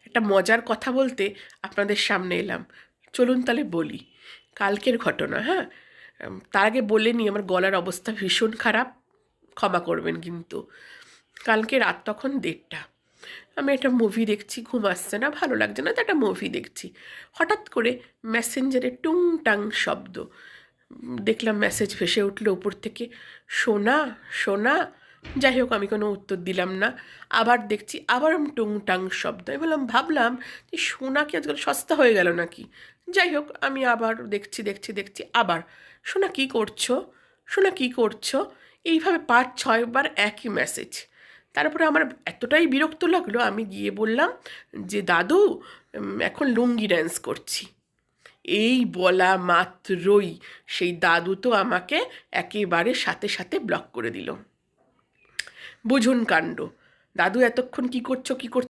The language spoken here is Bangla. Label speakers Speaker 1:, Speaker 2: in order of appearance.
Speaker 1: একটা মজার কথা বলতে আপনাদের সামনে এলাম। চলুন তাহলে বলি কালকের ঘটনা। হ্যাঁ, তার আগে বলে নিই, আমার গলার অবস্থা ভীষণ খারাপ, ক্ষমা করবেন কিন্তু। কালকে রাত তখন 1:30, আমি একটা মুভি দেখছি, ঘুম আসছে না, ভালো লাগছে না, তো একটা মুভি দেখছি। হঠাৎ করে মেসেঞ্জারে টুং টাং শব্দ। দেখলাম মেসেজ ভেসে উঠলো উপর থেকে, সোনা সোনা। যাই হোক, আমি কোনো উত্তর দিলাম না। আবার দেখছি, আবার টুং টাং শব্দ। আমি ভাবলাম যে সোনা কি আজকাল সস্তা হয়ে গেল নাকি। যাই হোক, আমি আবার দেখছি দেখছি দেখছি, আবার সোনা কী করছো, সোনা কী করছো। এইভাবে 5-6 বার একই মেসেজ। তারপরে আমার এতটাই বিরক্ত লাগলো, আমি গিয়ে বললাম যে দাদু, এখন লুঙ্গি ড্যান্স করছি। এই বলা মাত্রই সেই দাদু তো আমাকে একেবারে সাথে সাথে ব্লক করে দিল। বুঝুন কাণ্ড। দাদু এতক্ষণ কি করছো কি করছো